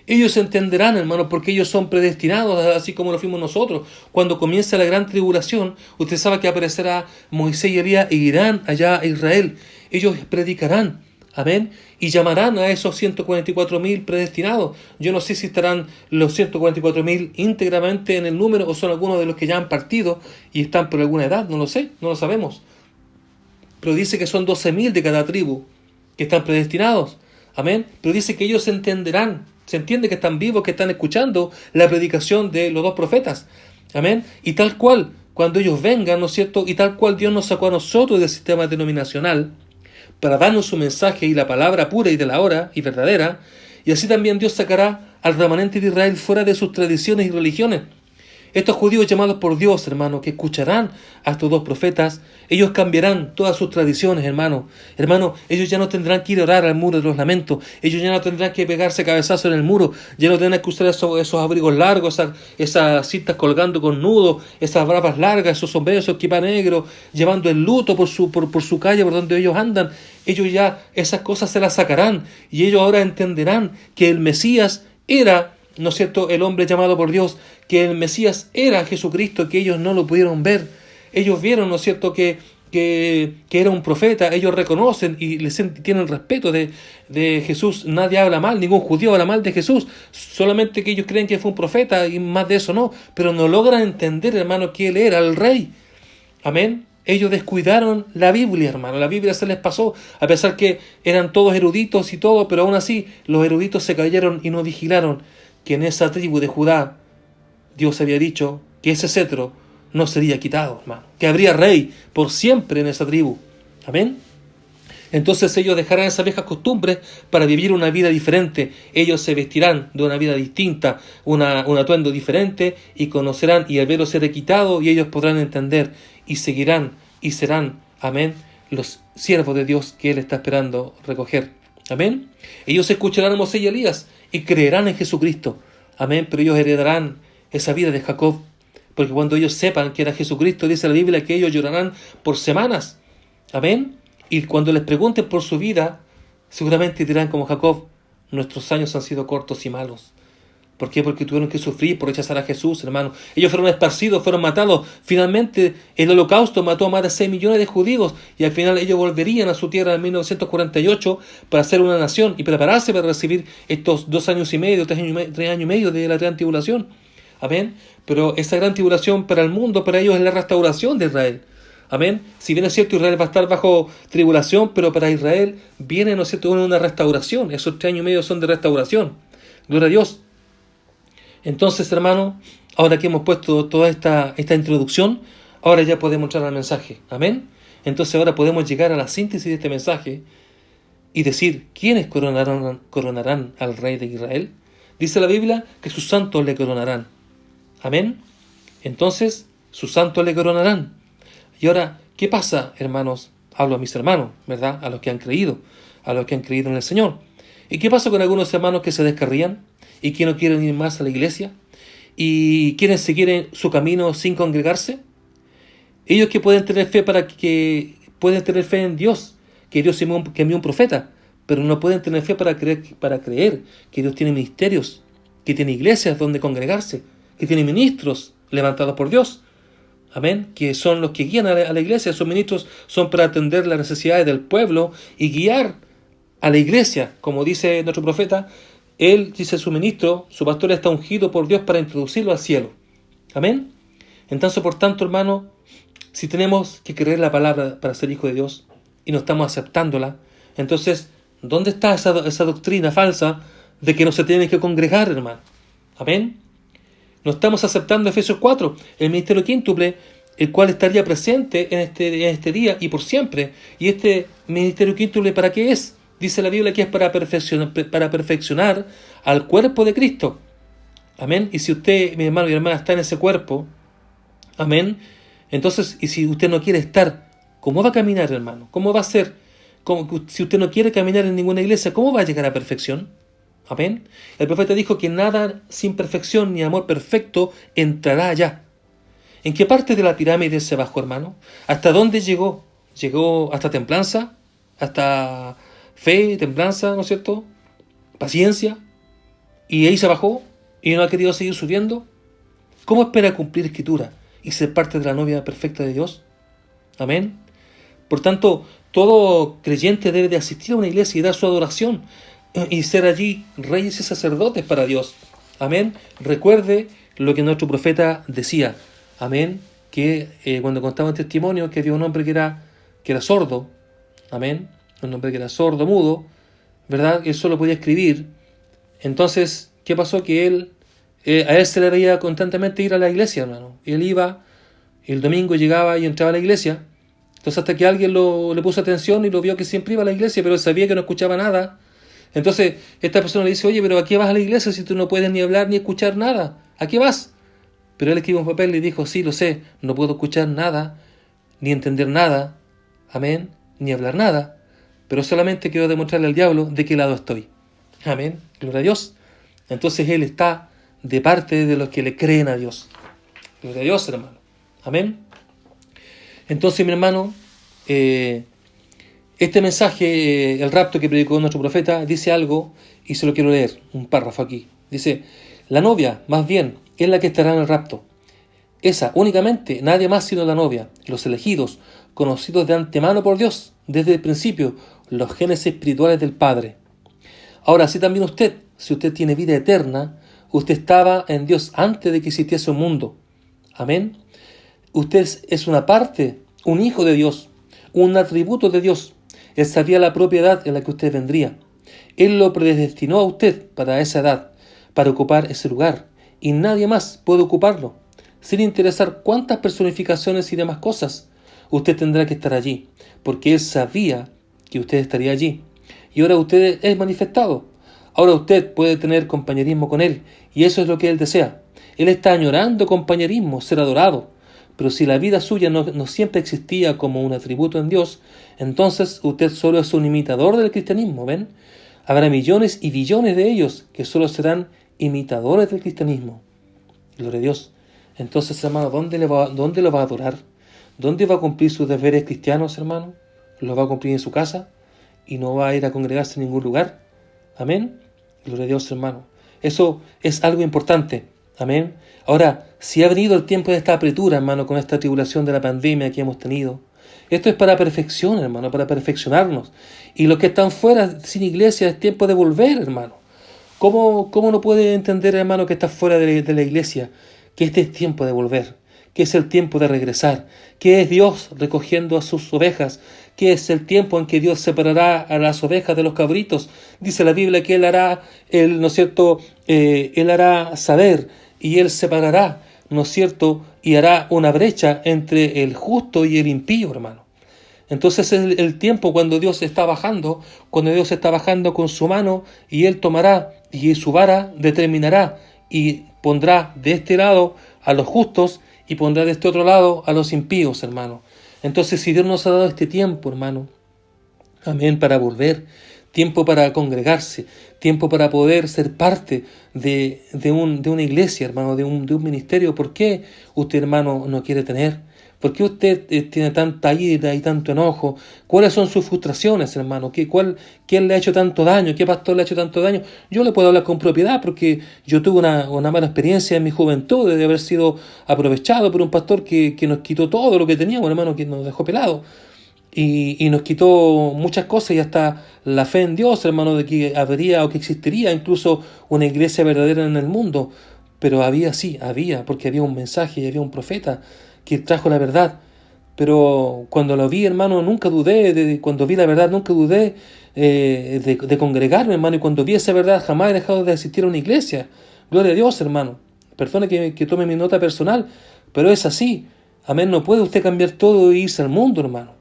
Ellos entenderán, hermano, porque ellos son predestinados, así como lo fuimos nosotros. Cuando comienza la gran tribulación, usted sabe que aparecerá Moisés y Elías e irán allá a Israel. Ellos predicarán, amén, y llamarán a esos 144.000 predestinados. Yo no sé si estarán los 144.000 íntegramente en el número o son algunos de los que ya han partido y están por alguna edad, no lo sé, no lo sabemos. Pero dice que son 12.000 de cada tribu que están predestinados, amén. Pero dice que ellos entenderán. Se entiende que están vivos, que están escuchando la predicación de los dos profetas. Amén. Y tal cual, cuando ellos vengan, ¿no es cierto? Y tal cual Dios nos sacó a nosotros del sistema denominacional para darnos su mensaje y la palabra pura y de la hora y verdadera. Y así también Dios sacará al remanente de Israel fuera de sus tradiciones y religiones. Estos judíos llamados por Dios, hermano, que escucharán a estos dos profetas, ellos cambiarán todas sus tradiciones, hermano. Hermano, ellos ya no tendrán que ir a orar al muro de los lamentos. Ellos ya no tendrán que pegarse cabezazo en el muro. Ya no tendrán que usar esos abrigos largos, esas cintas colgando con nudos, esas bravas largas, esos sombreros, esos equipa negros, llevando el luto por su calle, por donde ellos andan. Ellos ya esas cosas se las sacarán. Y ellos ahora entenderán que el Mesías era, ¿no es cierto?, el hombre llamado por Dios, que el Mesías era Jesucristo, que ellos no lo pudieron ver. Ellos vieron, ¿no es cierto?, que era un profeta. Ellos reconocen y tienen respeto de Jesús. Nadie habla mal, ningún judío habla mal de Jesús, solamente que ellos creen que fue un profeta y más de eso no, pero no logran entender, hermano, que Él era el Rey. Amén. Ellos descuidaron la Biblia, hermano. La Biblia se les pasó, a pesar que eran todos eruditos y todo, pero aún así los eruditos se cayeron y no vigilaron que en esa tribu de Judá Dios había dicho que ese cetro no sería quitado, hermano, que habría rey por siempre en esa tribu. Amén. Entonces ellos dejarán esas viejas costumbres para vivir una vida diferente. Ellos se vestirán de una vida distinta, un atuendo diferente, y conocerán, y el velo será quitado, y ellos podrán entender, y seguirán, y serán, amén, los siervos de Dios que Él está esperando recoger. Amén. Ellos escucharán a Moisés y Elías y creerán en Jesucristo. Amén. Pero ellos heredarán esa vida de Jacob, porque cuando ellos sepan que era Jesucristo, dice la Biblia que ellos llorarán por semanas. Amén. Y cuando les pregunten por su vida, seguramente dirán como Jacob: nuestros años han sido cortos y malos. ¿Por qué? Porque tuvieron que sufrir por rechazar a Jesús, hermano. Ellos fueron esparcidos, fueron matados. Finalmente, el Holocausto mató a más de 6 millones de judíos, y al final ellos volverían a su tierra en 1948 para ser una nación y prepararse para recibir estos 2 años y medio, 3 años y medio de la gran tribulación. Amén. Pero esa gran tribulación para el mundo, para ellos es la restauración de Israel. Amén. Si bien es cierto, Israel va a estar bajo tribulación, pero para Israel viene, ¿no es cierto?, una restauración. Esos 3 años y medio son de restauración. Gloria a Dios. Entonces, hermano, ahora que hemos puesto toda esta introducción, ahora ya podemos entrar al mensaje. Amén. Entonces ahora podemos llegar a la síntesis de este mensaje y decir, ¿quiénes coronarán al rey de Israel? Dice la Biblia que sus santos le coronarán. Amén. Entonces, sus santos le coronarán. Y ahora, ¿qué pasa, hermanos? Hablo a mis hermanos, ¿verdad? A los que han creído en el Señor. ¿Y qué pasa con algunos hermanos que se descarrían y que no quieren ir más a la iglesia y quieren seguir en su camino sin congregarse? Ellos que pueden tener fe en Dios, que Dios envió un profeta, pero no pueden tener fe para creer que Dios tiene ministerios, que tiene iglesias donde congregarse, que tiene ministros levantados por Dios. Amén. Que son los que guían a la iglesia. Esos ministros son para atender las necesidades del pueblo y guiar a la iglesia. Como dice nuestro profeta, él, dice su ministro, su pastor está ungido por Dios para introducirlo al cielo. Amén. Entonces, por tanto, hermano, si tenemos que creer la palabra para ser hijo de Dios y no estamos aceptándola, entonces, ¿dónde está esa doctrina falsa de que no se tienen que congregar, hermano? Amén. No estamos aceptando Efesios 4, el ministerio quíntuple, el cual estaría presente en este día y por siempre. ¿Y este ministerio quíntuple para qué es? Dice la Biblia que es para perfeccionar al cuerpo de Cristo. Amén. Y si usted, mi hermano y hermana, está en ese cuerpo, amén, entonces, y si usted no quiere estar, ¿cómo va a caminar, hermano? ¿Cómo va a ser? Si usted no quiere caminar en ninguna iglesia, ¿cómo va a llegar a perfección? Amén. El profeta dijo que nada sin perfección ni amor perfecto entrará allá. ¿En qué parte de la pirámide se bajó, hermano? ¿Hasta dónde llegó? ¿Llegó hasta templanza? ¿Hasta fe, templanza, ¿no es cierto? Paciencia. ¿Y ahí se bajó? ¿Y no ha querido seguir subiendo? ¿Cómo espera cumplir escritura y ser parte de la novia perfecta de Dios? Amén. Por tanto, todo creyente debe de asistir a una iglesia y dar su adoración y ser allí reyes y sacerdotes para Dios. Amén. Recuerde lo que nuestro profeta decía. Amén. Que cuando contaba el testimonio que había un hombre que era sordo. Amén. Un hombre que era sordo, mudo, ¿verdad? Él solo podía escribir. Entonces, ¿qué pasó? Que a él se le veía constantemente ir a la iglesia, hermano. Y él iba, y el domingo llegaba y entraba a la iglesia. Entonces hasta que alguien le puso atención y lo vio que siempre iba a la iglesia, pero él sabía que no escuchaba nada. Entonces esta persona le dice, oye, pero ¿a qué vas a la iglesia si tú no puedes ni hablar ni escuchar nada? ¿A qué vas? Pero él escribió un papel y le dijo, sí, lo sé, no puedo escuchar nada, ni entender nada, amén, ni hablar nada, pero solamente quiero demostrarle al diablo de qué lado estoy. Amén, gloria a Dios. Entonces él está de parte de los que le creen a Dios. Gloria a Dios, hermano. Amén. Entonces, mi hermano, este mensaje, el rapto que predicó nuestro profeta, dice algo, y se lo quiero leer, un párrafo aquí. Dice, la novia, más bien, es la que estará en el rapto. Esa, únicamente, nadie más sino la novia, los elegidos, conocidos de antemano por Dios, desde el principio, los genes espirituales del Padre. Ahora, así también usted, si usted tiene vida eterna, usted estaba en Dios antes de que existiese un mundo. Amén. Usted es una parte, un hijo de Dios, un atributo de Dios. Él sabía la propiedad en la que usted vendría. Él lo predestinó a usted para esa edad, para ocupar ese lugar, y nadie más puede ocuparlo. Sin interesar cuántas personificaciones y demás cosas, usted tendrá que estar allí, porque Él sabía que usted estaría allí. Y ahora usted es manifestado. Ahora usted puede tener compañerismo con Él, y eso es lo que Él desea. Él está añorando compañerismo, ser adorado. Pero si la vida suya no siempre existía como un atributo en Dios, entonces usted solo es un imitador del cristianismo, ¿ven? Habrá millones y billones de ellos que solo serán imitadores del cristianismo. Gloria a Dios. Entonces, hermano, ¿dónde lo va a adorar? ¿Dónde va a cumplir sus deberes cristianos, hermano? ¿Los va a cumplir en su casa? ¿Y no va a ir a congregarse en ningún lugar? Amén. Gloria a Dios, hermano. Eso es algo importante. Amén. Ahora, si ha venido el tiempo de esta apretura, hermano, con esta tribulación de la pandemia que hemos tenido, esto es para perfección, hermano, para perfeccionarnos. Y los que están fuera, sin iglesia, es tiempo de volver, hermano. ¿Cómo no puede entender, hermano, que está fuera de la iglesia? que este es tiempo de volver, que es el tiempo de regresar, que es Dios recogiendo a sus ovejas, que es el tiempo en que Dios separará a las ovejas de los cabritos. Dice la Biblia que Él hará, ¿no es cierto?, Él hará saber y Él separará, ¿no es cierto?, y hará una brecha entre el justo y el impío, hermano. Entonces es el tiempo cuando Dios está bajando con su mano y Él tomará y su vara determinará y pondrá de este lado a los justos y pondrá de este otro lado a los impíos, hermano. Entonces, si Dios nos ha dado este tiempo, hermano, amén, para volver, tiempo para congregarse, tiempo para poder ser parte de una iglesia, hermano, de un ministerio, ¿por qué usted, hermano, no quiere tener? ¿Por qué usted tiene tanta ira y tanto enojo? ¿Cuáles son sus frustraciones, hermano? ¿Quién le ha hecho tanto daño? ¿Qué pastor le ha hecho tanto daño? Yo le puedo hablar con propiedad porque yo tuve una mala experiencia en mi juventud de haber sido aprovechado por un pastor que nos quitó todo lo que teníamos, hermano, que nos dejó pelado. Y nos quitó muchas cosas y hasta la fe en Dios, hermano, de que habría o que existiría incluso una iglesia verdadera en el mundo. Pero había, porque había un mensaje y había un profeta que trajo la verdad. Pero cuando lo vi, hermano, nunca dudé, cuando vi la verdad, nunca dudé de congregarme, hermano, y cuando vi esa verdad, jamás he dejado de asistir a una iglesia. Gloria a Dios, hermano. Perdone que tome mi nota personal, pero es así. Amén, no puede usted cambiar todo e irse al mundo, hermano.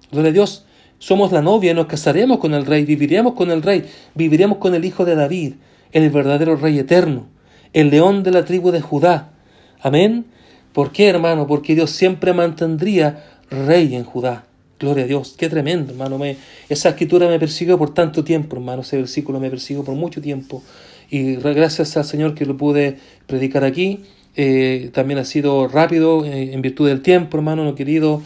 Gloria a Dios. Somos la novia y nos casaremos con el Rey, viviremos con el Rey, viviremos con el Hijo de David, el verdadero Rey eterno, el león de la tribu de Judá. Amén. ¿Por qué, hermano? Porque Dios siempre mantendría rey en Judá. Gloria a Dios. Qué tremendo, hermano. Esa escritura me persiguió por tanto tiempo, hermano. Ese versículo me persiguió por mucho tiempo. Y gracias al Señor que lo pude predicar aquí. También ha sido rápido en virtud del tiempo, hermano, no querido.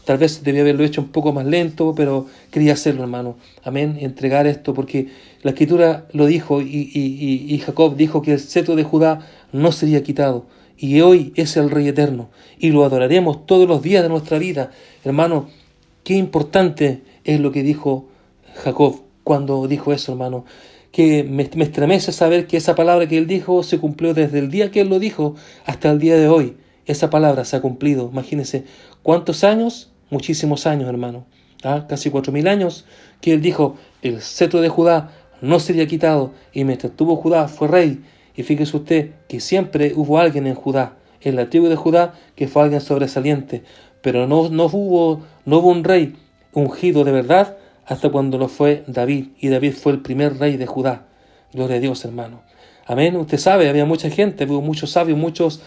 Tal vez debía haberlo hecho un poco más lento, pero quería hacerlo, hermano. Amén. Entregar esto porque la escritura lo dijo y Jacob dijo que el cetro de Judá no sería quitado. Y hoy es el Rey eterno y lo adoraremos todos los días de nuestra vida. Hermano, qué importante es lo que dijo Jacob cuando dijo eso, hermano. Que me estremece saber que esa palabra que él dijo se cumplió desde el día que él lo dijo hasta el día de hoy. Esa palabra se ha cumplido. Imagínense, ¿cuántos años? Muchísimos años, hermano. Casi 4000 años que él dijo, el cetro de Judá no sería quitado y mientras tuvo Judá fue rey. Y fíjese usted que siempre hubo alguien en Judá, en la tribu de Judá, que fue alguien sobresaliente. Pero no hubo un rey ungido de verdad hasta cuando lo fue David. Y David fue el primer rey de Judá. Gloria a Dios, hermano. Amén. Usted sabe, había mucha gente, hubo muchos sabios, muchos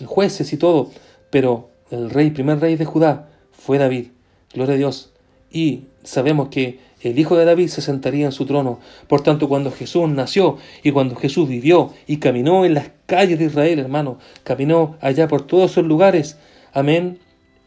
jueces y todo. Pero el primer rey de Judá fue David. Gloria a Dios. Y sabemos que el Hijo de David se sentaría en su trono. Por tanto, cuando Jesús nació y cuando Jesús vivió y caminó en las calles de Israel, hermano, caminó allá por todos esos lugares, amén,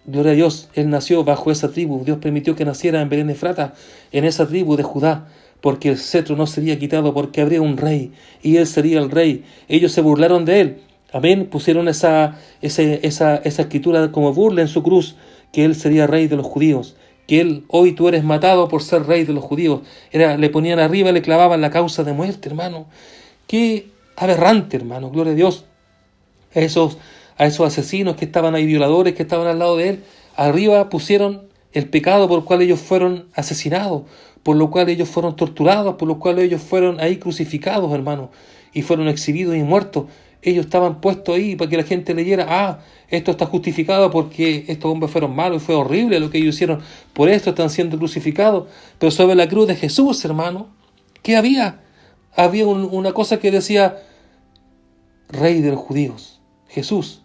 gloria a Dios, Él nació bajo esa tribu. Dios permitió que naciera en Belén Efrata, en esa tribu de Judá, porque el cetro no sería quitado, porque habría un rey y Él sería el rey. Ellos se burlaron de Él, amén, pusieron esa escritura como burla en su cruz, que Él sería rey de los judíos. Que hoy tú eres matado por ser rey de los judíos. Le ponían arriba, le clavaban la causa de muerte, hermano. Qué aberrante, hermano, gloria a Dios. A esos asesinos que estaban ahí, violadores que estaban al lado de él, arriba pusieron el pecado por el cual ellos fueron asesinados, por lo cual ellos fueron torturados, por lo cual ellos fueron ahí crucificados, hermano, y fueron exhibidos y muertos. Ellos estaban puestos ahí para que la gente leyera, esto está justificado porque estos hombres fueron malos y fue horrible lo que ellos hicieron, por esto están siendo crucificados. Pero sobre la cruz de Jesús, hermano, ¿qué había? Había una cosa que decía, Rey de los judíos. Jesús,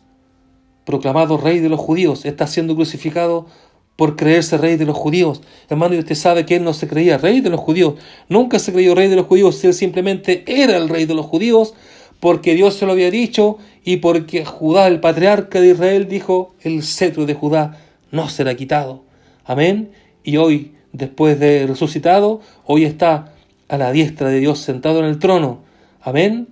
proclamado Rey de los judíos, está siendo crucificado por creerse Rey de los judíos. Hermano, y usted sabe que él no se creía Rey de los judíos, nunca se creyó Rey de los judíos, él simplemente era el Rey de los judíos, porque Dios se lo había dicho y porque Judá, el patriarca de Israel, dijo, el cetro de Judá no será quitado. Amén. Y hoy, después de resucitado, hoy está a la diestra de Dios sentado en el trono. Amén.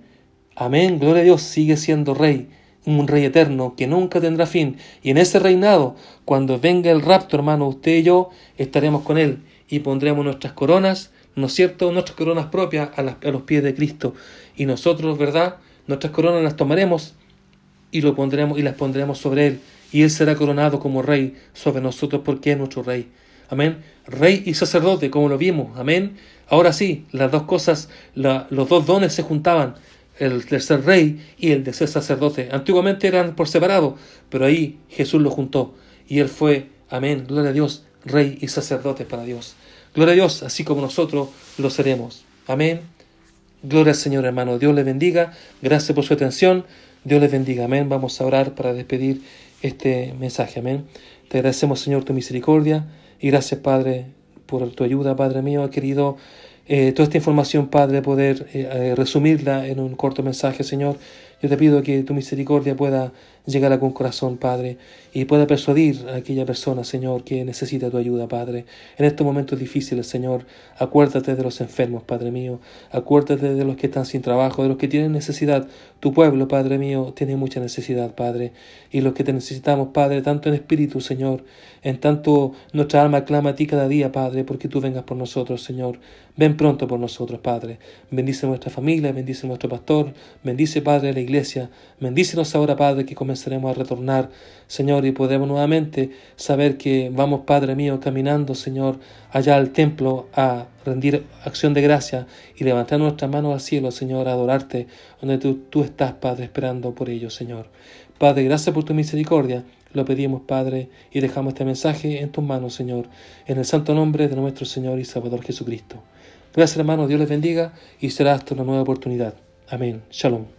Amén. Gloria a Dios. Sigue siendo rey, un rey eterno que nunca tendrá fin. Y en ese reinado, cuando venga el rapto, hermano, usted y yo estaremos con él y pondremos nuestras coronas, ¿no es cierto?, nuestras coronas propias a los pies de Cristo. Y nosotros, ¿verdad?, nuestras coronas las tomaremos y lo pondremos y las pondremos sobre él, y él será coronado como rey sobre nosotros, porque es nuestro rey. Amén. Rey y sacerdote, como lo vimos. Amén. Ahora sí, las dos cosas, los dos dones se juntaban, el de ser rey y el de ser sacerdote. Antiguamente eran por separado, pero ahí Jesús lo juntó, y él fue, amén, gloria a Dios, rey y sacerdote para Dios. Gloria a Dios, así como nosotros lo seremos. Amén. Gloria al Señor, hermano. Dios les bendiga. Gracias por su atención. Dios les bendiga. Amén. Vamos a orar para despedir este mensaje. Amén. Te agradecemos, Señor, tu misericordia. Y gracias, Padre, por tu ayuda, Padre mío. He querido toda esta información, Padre, poder resumirla en un corto mensaje, Señor. Yo te pido que tu misericordia pueda llegar a algún corazón, Padre, y pueda persuadir a aquella persona, Señor, que necesita tu ayuda, Padre. En estos momentos difíciles, Señor, acuérdate de los enfermos, Padre mío. Acuérdate de los que están sin trabajo, de los que tienen necesidad. Tu pueblo, Padre mío, tiene mucha necesidad, Padre. Y los que te necesitamos, Padre, tanto en espíritu, Señor, en tanto nuestra alma clama a ti cada día, Padre, porque tú vengas por nosotros, Señor. Ven pronto por nosotros, Padre. Bendice nuestra familia, bendice nuestro pastor, bendice, Padre, la iglesia. Bendícenos ahora, Padre, que comenzaremos a retornar, Señor, y podemos nuevamente saber que vamos, Padre mío, caminando, Señor, allá al templo a rendir acción de gracia y levantar nuestras manos al cielo, Señor, a adorarte, donde tú estás, Padre, esperando por ello, Señor. Padre, gracias por tu misericordia. Lo pedimos, Padre, y dejamos este mensaje en tus manos, Señor, en el santo nombre de nuestro Señor y Salvador Jesucristo. Gracias, hermanos. Dios les bendiga y será hasta una nueva oportunidad. Amén. Shalom.